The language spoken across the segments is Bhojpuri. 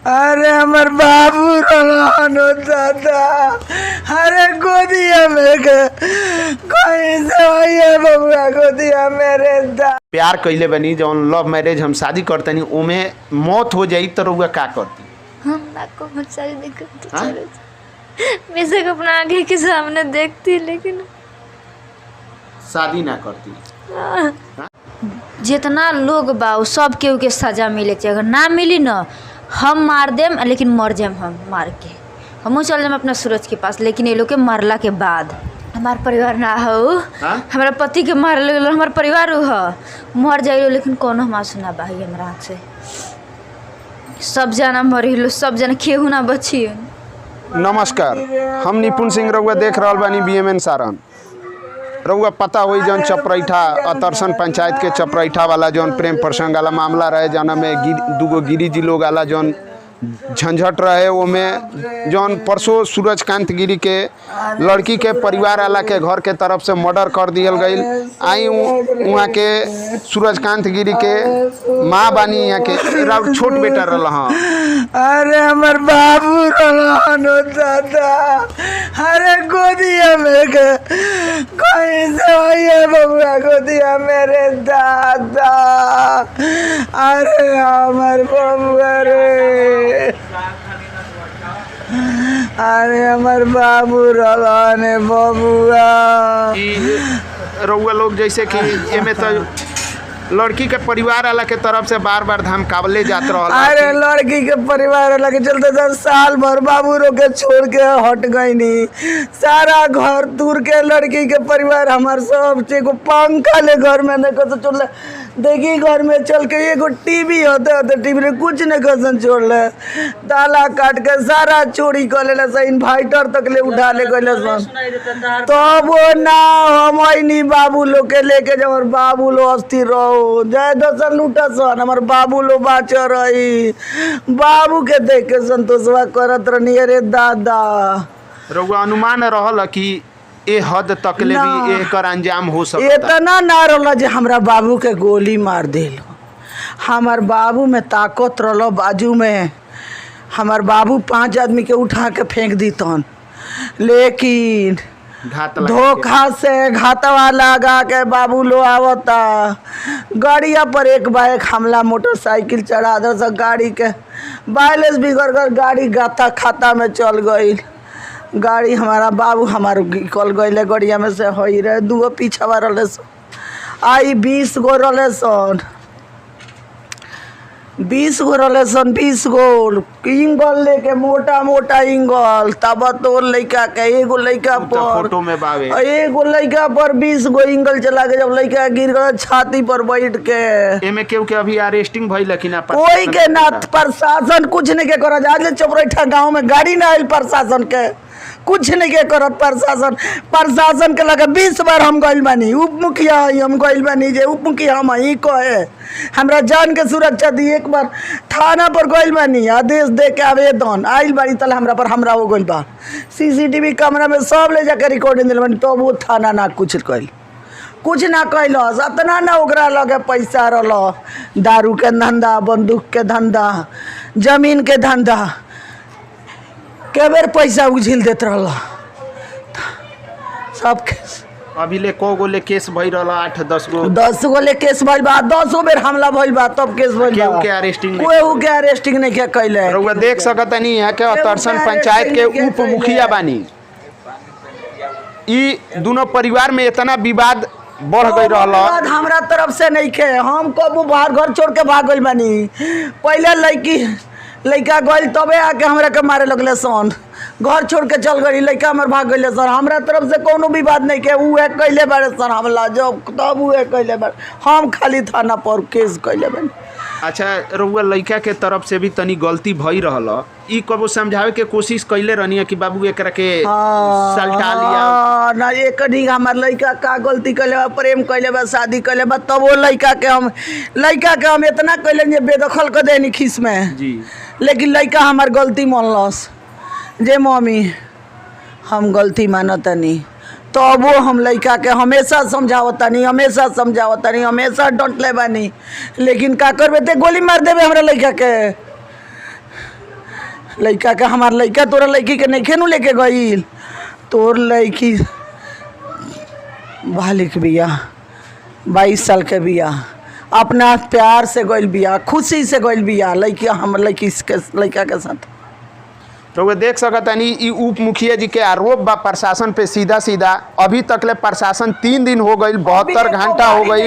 अरे हमार बाबू रोनो दादा, अरे गोदिया में कहीं से भैया बबुआ गोदिया मेरे दा। प्यार कइले बनी जौन लव मैरिज हम शादी करतनी ओमे मौत हो जाई तो रउआ का करती? हम ना को बेचारी देखते बेशक अपना आगे के सामने देखती लेकिन शादी ना करती। जितना लोग बा उ सब केहू के सजा मिले के अगर ना मिली न हम मार देम लेकिन मर जाम हम मार के हमहू चल जाम अपना सूरज के पास लेकिन ये लोग के मरला के बाद हमार परिवार ना हो। हमारा पति के मार ले हमार परिवार हो मर जाइलो लेकिन कोनो हम आंसू ना बही हमरा आँख से। सब जना मरिलो सब जना केहू ना बची। नमस्कार, हम निपुण सिंह रउआ देख रहल बानी BMN सारण। रउआ पता होई जौन चपरैठा अतरसन पंचायत के चपरैठा वाला जौन प्रेम प्रसंग वाला मामला रहे जना में दूगो गिरी जी लोग वाला जौन झंझट रहे ओमें जौन परसों सूरजकांत गिरी के लड़की के परिवार वाला के घर के तरफ से मर्डर कर दियल गई। आई वहाँ के सूरजकांत गिरी के माँ बानी यहाँ के छोट बेटा रहा। अरे हमार बाबू रोनो दादा, अरे गोदिया में कहीं से भैया बबुआ गोदिया मेरे दादा। अरे हमार बबुआ रे, अरे हमार बाबू रोने बबुआ। रउआ लोग जैसे कि एमे तो लड़की के परिवार वाला के तरफ से बार बार धमकावले जात रहल। अरे लड़की के परिवार वाला के चलते 10 साल भर बाबू रो के छोड़ के हट गई नी। सारा घर दूर के लड़की के परिवार हमार सब को पंखा ले घर में नहीं कर चल देखी घर में चल के एगो टीवी होते होते टीवी में कुछ नहीं कसन छोड़ ले ताला काट के सारा चोरी कर ले सा इन्वाइटर तक ले उठा ले गए तो वो ना हम नहीं बाबू लोग के लेके जब बाबू लो अस्थिर रहो जय दसन लूटा सन हमार बाबू लो बाच रही बाबू के देख के संतोषवा करत रही। अरे दादा रउआ अनुमान रहल कि ए हद तक ले भी एकर अंजाम हो सकता। इतना ना रहल जे हमरा बाबू के गोली मार देलो। हमार बाबू में ताकत रहलो बाजू में हमार बाबू 5 आदमी के उठा के फेंक दी तन लेकिन धोखा से घातवा लगा के बाबू लो आवता गाड़िया पर एक बाइक हमला मोटरसाइकिल चढ़ा दे सब गाड़ी के बैलेंस बिगड़ कर गाड़ी गाता खाता में चल गई। गाड़ी हमारा बाबू हमारे निकल गए गड़िया में से हो रहे दूगो पीछा रहे आई 20 गो रहे सन 20 गो रहे सन 20 गो इंगल लेके मोटा मोटा इंगल तब तो लड़का के एगो लड़का पर फोटो में बावे एगो लड़का पर 20 गो इंगल चला के जब लड़का गिर गया छाती पर बैठ के एमे केहू के अभी अरेस्टिंग भइल कि ना कोई के ना प्रशासन कुछ नहीं के कर आज चपरैठा गाँव में गाड़ी ना आयल प्रशासन के कुछ नहीं के करत प्रशासन के लगे 20 बार हम गइल बानी उप मुखिया हम गइल बानी जे उप मुखिया हम ही कहे हमरा जान के सुरक्षा दी। एक बार थाना पर गइल बानी आदेश दे के आवेदन आइल बानी तल हमरा पर हमरा हो गइल बा CCTV कैमरा में सब ले जाके रिकॉर्डिंग दिल बानी तो वो थाना ना कुछ कइल कुछ ना कैलस अतना ना ओकरा लगे पैसा रहल दारू के धंधा बंदूक के धंधा जमीन के धंधा के बेर पैसा उझिल देत रहल सब अभी ले को गो ले केस भई रहल 8-10 गो 10 गो ले केस भइल बा 10 बेर हमला भइल बा तब केस भइल बा के अरेस्टिंग कोई के अरेस्टिंग नहीं के कैले। रउआ देख सकतनी यहाँ के अतरसन पंचायत के उप मुखिया बानी ई दोनों परिवार में इतना विवाद बढ़ गई रहल। हमरा तरफ से नहीं के हम कबू बाहर घर छोड़ के भाग गइल बानी पहले लड़का गइल तबे आके हमरा के मारे लगले सन घर छोड़ के चल गई लड़का हमार भाग गइले सर हमरा तरफ से कोनो विवाद नहीं के उ कैले बारे सर हमला जब तब उ कैले बारे हम खाली थाना पर केस कैले बानी। अच्छा रउआ लड़का के तरफ से भी तनी गलती भई रहल ई कबो समझावे के कोशिश कैले रहनी कि बाबू एकरा के सल्टा लिया ना एक नहीं हमार लड़का का गलती कैले बा प्रेम कैले बा शादी कैले बा तब वो लड़का के हम इतना कैले जे बेदखल कर देनी खीस में जी लेकिन लड़का हमार गलती मानलस जे मम्मी हम गलती मानतनी तब वो हम लड़का के हमेशा समझावतनी हमेशा डंटले बानी लेकिन का करबे ते गोली मार देबे हमरा लड़का के लड़का के हमार लड़का तोरा लड़की के नहीं खेनू लेके गईल। तोर लड़की बालिक बिया 22 साल के बिया, अपना प्यार से गईल बिया, खुशी से गईल बिया लड़की हम लड़का के साथ। तो देख सकतानी ई उप मुखिया जी के आरोप बा प्रशासन पे सीधा सीधा। अभी तक ले प्रशासन 3 दिन हो गई, 72 घंटा हो गई,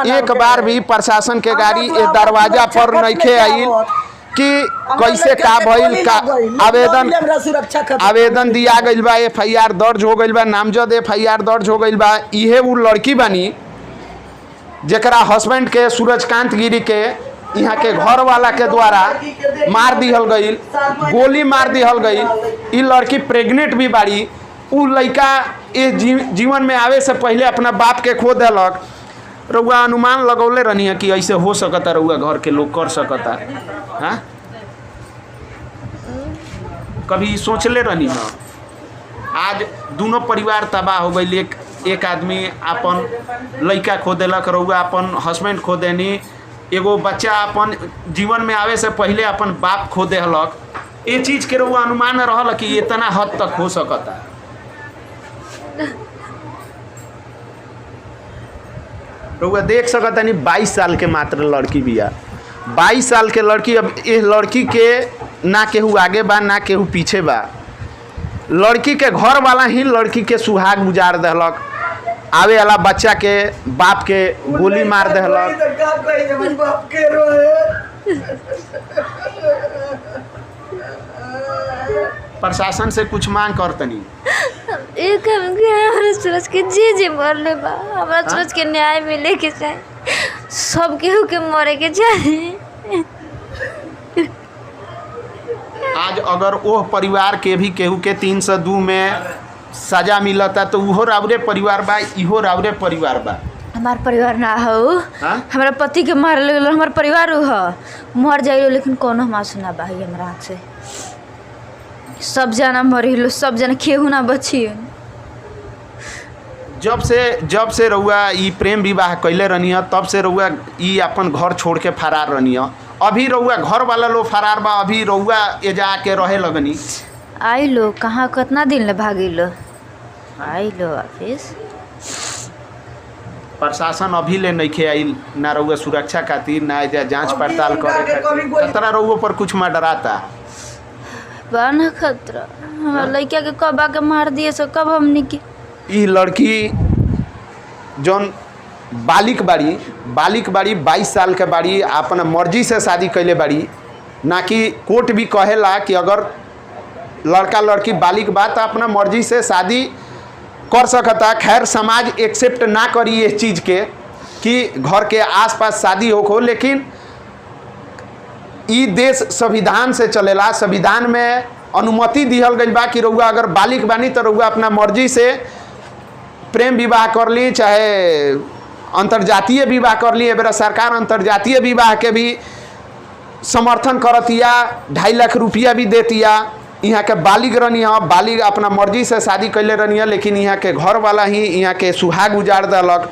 एक बार भी प्रशासन के गाड़ी ए दरवाजा पर नहीं आई कि कैसे का भइल का आवेदन दिया गइल बा, FIR दर्ज हो गइल बा, नामजद FIR दर्ज हो गइल बा। इहे वो लड़की बानी जेकरा हस्बैंड के सूरजकांत गिरी के यहाँ के घर वाला के द्वारा मार दिहल गई, गोली मार दिहल गई। ई लड़की प्रेग्नेंट भी बाड़ी। उ लड़का इस जीवन में आवे से पहले अपना बाप के खो देलक। रउआ अनुमान लगौले रहनी है कि ऐसे हो सकता, रउआ घर के लोग कर सकता? हाँ, कभी सोचले रहनी है? आज दोनों परिवार तबाह हो गई। एक आदमी अपन लड़का खो देलक, रउआ अपन हस्बैंड खो देनी, एगो बच्चा अपन जीवन में आवे से पहले अपन बाप खो देहलक। ये चीज के रउआ अनुमान रहल कि इतना हद तक हो सकता? रउआ देख सकता नहीं 22 साल के मात्र लड़की बिया, 22 साल के लड़की। अब इस लड़की के ना केहू आगे बा ना केहू पीछे बा। लड़की के घर वाला ही लड़की के सुहाग गुजार देहलक। आवे वाला बच्चा के बाप के गोली मार देहलक। प्रशासन से कुछ मांग करतनी? एक हमारे सूरज के जी मरले बा, हमारा सूरज के न्याय मिले के चाहिए, सब केहू के मरे के चाहिए। आज अगर ओह परिवार के भी केहू के 302 में सजा मिलता तो उहो रावरे परिवार बा, इहो रावरे परिवार बा। हमार परिवार ना हो, हमारा पति के मार ले हमार परिवार हो, मर जाइलो लेकिन कोनो मासू ना बाही हमरा आँख से। सब जना मरिलो, सब जना केहू ना बची। जब से रउआ ई प्रेम विवाह कैले रहनी है तब से रउआ ई अपन घर छोड़ के फरार रहनी है। अभी रउआ घर वाला लोग फरार बा, अभी रउआ एजा के रहे लगनी। आई लो कहाँ कितना दिन ले भागी लो, आई लो ऑफिस। प्रशासन अभी ले नहीं आई ना रउआ सुरक्षा खातिर ना एजा जांच पड़ताल करे खातिर। खतरा रउआ पर कुछ में डराता बा ना खतरा? हमारा लड़का के कब आके मार दिए सो कब हमनी की। ई लड़की जौन बालिक बाड़ी 22 साल के बाड़ी, अपना मर्जी से शादी कैले बाड़ी। ना कि कोर्ट भी कहेला कि अगर लड़का लड़की बालिक बा तो अपना मर्जी से शादी कर सकता। खैर समाज एक्सेप्ट ना करी इस चीज़ के कि घर के आसपास शादी हो, लेकिन ई देश संविधान से चलेला। संविधान में अनुमति दिहल गई बा कि रउआ अगर बालिक बानी तो रउआ अपना मर्जी से प्रेम विवाह कर ली, चाहे अंतर्जातीय विवाह कर ली। एबेरा सरकार अंतर्जातीय विवाह के भी समर्थन करतिया, 2.5 लाख रुपया भी देतिया। यहाँ के बालिग रहनी है, बालिग अपना मर्जी से शादी कैले रहनी है, लेकिन यहाँ के घर वाला ही यहाँ के सुहाग उजाड़ दलक।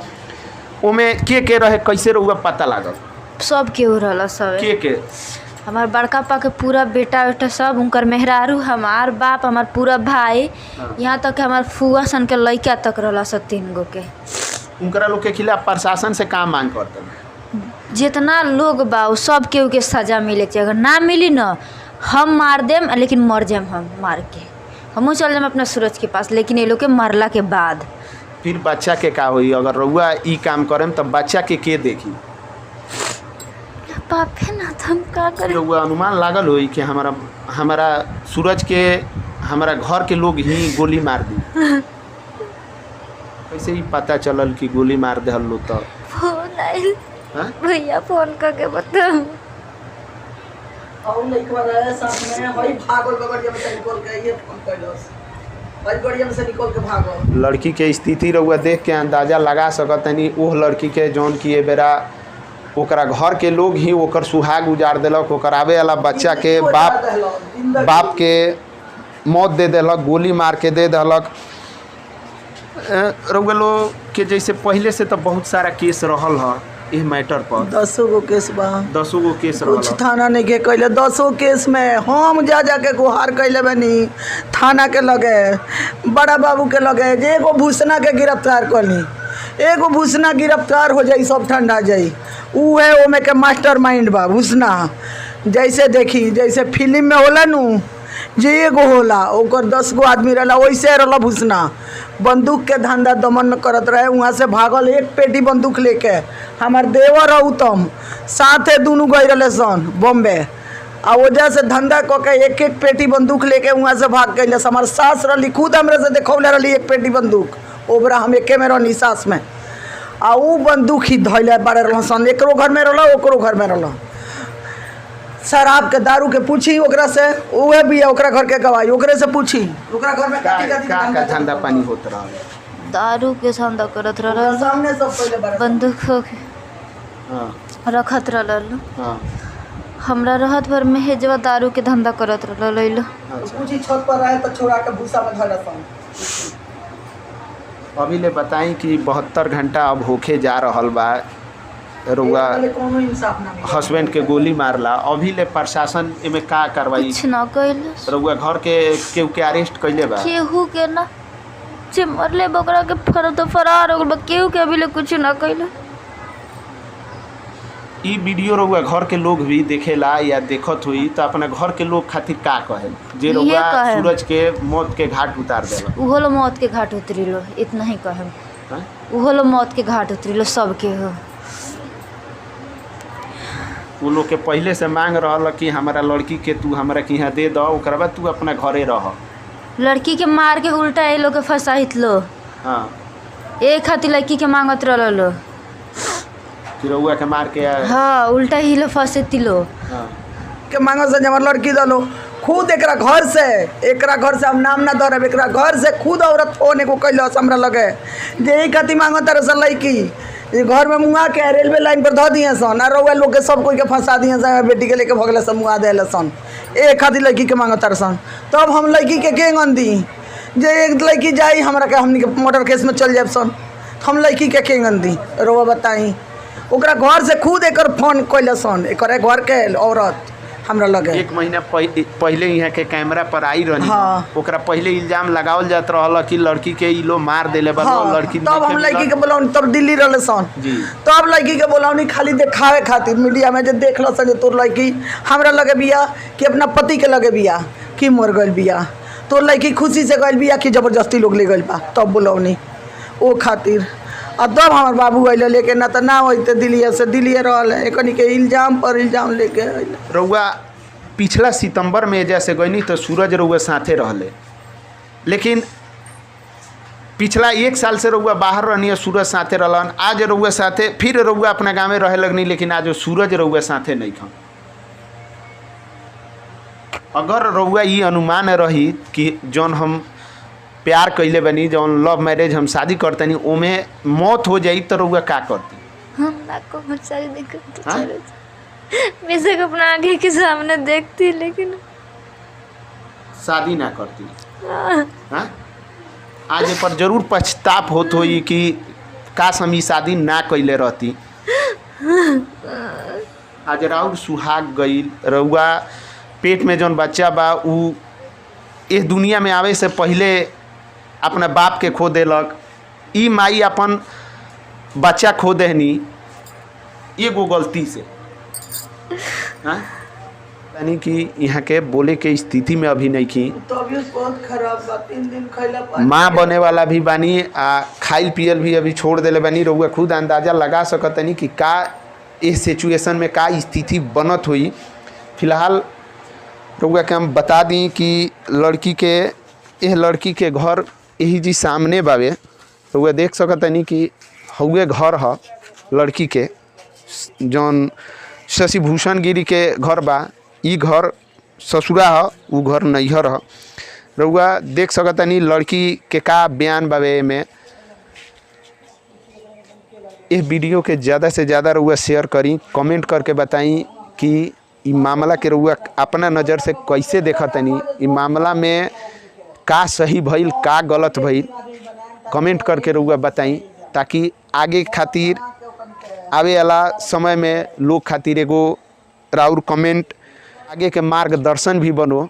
ओमे के रहे कैसे रहुआ पता लागल? सब केहू रहल, सब के हमार बड़का पा के पूरा बेटा बेटा सब, उनकर मेहरारू, हमार बाप, हमार पूरा भाई, यहाँ तक हमार फुआ सन के लड़का तक रहल सब 3 गो के। उनकरा लोग के खिलाफ प्रशासन से काम मांग करते? जितना लोग बा सब केहू के सजा मिले चाहिए। अगर ना मिली न हम मार देम, लेकिन मर जाम हम मार के। हमहूँ चल जाम अपना सूरज के पास, लेकिन ये लोग के मरला के बाद। फिर बच्चा के का होई? अगर रउआ ई काम करेम तब बच्चा के देखी? पापे ना तो हम का करें? रउआ अनुमान लागल होई कि हमारा सूरज के हमारा घर के लोग ही गोली मार दी। कैसे ही पता चलल कि गोली मार दे हल्लो? तो फोन आइल, भैया फोन करके बताओ। लड़की के स्थिति रउआ देख के अंदाजा लगा सकतनी। ओह लड़की के जौन कि ए बेरा ओकरा घर के लोग ही ओकर सुहाग उजाड़ देलक, ओकर आवे वाला बच्चा के बाप के मौत दे देलक, गोली मार के दे देलक। रउआ लोग के जैसे पहले से तो बहुत सारा केस रहल ह, इस मैटर पर 10 गो केस बा 10 गो केस कुछ रहल। थाना नहीं के कैले 10 केस में हम जा के गुहार कैले बनी थाना के लगे बड़ा बाबू के लगे जे एगो भूसना के गिरफ्तार कली एगो भूसना गिरफ्तार हो जाई सब ठंडा जाई ऊ है ओमे के मास्टर माइंड बा भूसना जैसे देखी जैसे फिल्म में होला नु जे एगो होला ओकर 10 गो आदमी रहला वैसे रहला भूसना बंदूक के धंधा दमन करत रहे वहाँ से भागल एक पेटी बंदूक लेके हमार देवर और उत्तम साथे दोनों गई रहे सन बॉम्बे आ वजह से धंधा क के एक एक पेटी बंदूक लेके वहाँ से भाग गई हमार सास रही खुद हमरे से देखौले रही एक पेटी बंदूक ओबरा हम एके में रहनी सास में आ ऊ बंदूक ही धैले बारे रह सन एकरो घर में रहला ओकरो घर में रहला शराब के दारू के पूछी ओकरा से उहे भी है ओकरा घर के गवाही ओकरे से पूछी ओकरा घर में का धंधा पानी होत रहल? दारू के धंधा करत रहल सामने सब पहले बारे बंदूक होके हाँ रखत रहल हाँ हमरा रहत भर में हेजवा दारू के धंधा करत रहल पूछी छत पर रहे तो छोड़ा के भूसा में धर सन अभी ले बताई कि 72 घंटा अब होके जा रहल बा रउआ कोनो इंसाफ ना मिला हस्बैंड के गोली मारला अभी ले प्रशासन एमे का कार्रवाई कुछ ना कइल रउआ घर के केहू के अरेस्ट कइले बा? केहू के ना जे मरले बकरा के फरार हो गल बा केहू के अभी ले कुछ ना कइल ई वीडियो रउआ घर के लोग भी देखेला या देखत हुई तो अपना घर के लोग खातिर का कहे जे इहे रउआ कहेम। सूरज के मौत के घाट उतार देला? उहो लो मौत के घाट उतरिलो इतना ही कहम हाँ? उहो लो मौत के घाट उतरिलो सबके हो वो लोग के पहले से मांग रहल कि हमारा लड़की के तू हमरा के यहाँ दे दो ओकर बाद तू अपना घरे रह। लड़की के मार के उल्टा ए लोग के फंसाइत लो हाँ एक खातिर लड़की के मांगत रहल लो कि रउआ के मार के हाँ उल्टा ही लो फंसेती लो हाँ के मांगो से जब लड़की दलो खुद एकरा घर से हम नाम ना दरब एकरा घर से खुद औरत फोन एगो कैलस हमरा लगे जे ई खातिर मांगो तारे से लड़की ये घर में मुआ के रेलवे लाइन पर धो दिए सन और रउआ लोग के सब कोई के फंसा दिए सन बेटी के लेके भगले सब मुआ देले सन एक खातिर लड़की के मांगो तारे सन तब हम लड़की के केंगन दी जे एक लड़की जाई हमरा के हमनी के मोटर केस में चल जाब सन हम लड़की के केंगन दी रउआ बताई ओकरा घर से खुद एकर फोन कैले सन एकर घर के औरत हमरा लगे 1 महीना पहले यहाँ के कैमरा पर आई रही हाँ। ओकरा पहले इल्जाम लगावल जात रहल कि लड़की के ई लोग मार देले बा हाँ, लड़की तब हम लड़की के बोलाऊनी तब दिल्ली रहले सन जी। तब लड़की के बोलाऊनी खाली दिखावे खातिर मीडिया में जे देख लो सन तोर लड़की हमरा लगे बिया कि अपना पति के लगे बिया कि मर गइल बिया तोर लड़की खुशी से गइल बिया कि जबरदस्ती लोग ले गइल बा तब बोलाऊनी ओ खातिर आ तब हमार बाबू अइले लेके ना तो ना होते दिल्ली रहल है एकनी के इल्जाम पर इल्जाम लेके अइले रउआ पिछला सितंबर में जैसे गईनी तो सूरज रउआ साथे रहले लेकिन पिछला 1 साल से रउआ बाहर रहनी है सूरज साथे रहलन आज रउआ साथे फिर रउआ अपना गाँव में रहे लगनी लेकिन आज सूरज रउआ साथे नहीं खन अगर रउआ ये अनुमान रही कि जौन हम प्यार कैले बनी जौन लव मैरिज हम शादी करतनी ओमे मौत हो जाई तो रउआ का करती? हम ना को बहुत सारी दिक्कत हाँ? बेशक अपना आगे के सामने देखती लेकिन शादी ना करती? हाँ, हाँ? आज पर जरूर पछताप होत होई कि काश हम ई शादी ना कैले रहती। आज राउर सुहाग गईल रउआ पेट में जौन बच्चा बा उ इस दुनिया में आवे से पहले अपना बाप के खो देलक ई माई अपन बच्चा खो देहनी एगो गलती से। हाँ यानी कि यहाँ के बोले के स्थिति में अभी नहीं की तबीयत बहुत खराब बा 3 दिन खैला माँ बने वाला भी बानी आ खाइल पियल भी अभी छोड़ देले बानी रउआ खुद अंदाज़ा लगा सकतनी कि का इस सिचुएशन में का स्थिति बनत हुई। फिलहाल रउआ के हम बता दी कि लड़की के घर यही जी सामने बावे रउआ देख सकतनी कि हउए घर ह लड़की के जौन शशिभूषण गिरी के घर बा ई घर ससुरा ह उ घर नैहर ह। रउआ देख सकतनी लड़की के का बयान बावे में। इस वीडियो के ज़्यादा से ज़्यादा रउआ शेयर करी कमेंट करके बताई कि ई मामला के रउआ अपना नज़र से कैसे देखतनी ई मामला में का सही भइल का गलत भइल कमेंट करके रउआ बताई ताकि आगे खातिर आवे वाला समय में लोग खातिर एगो राउर कमेंट आगे के मार्गदर्शन भी बनो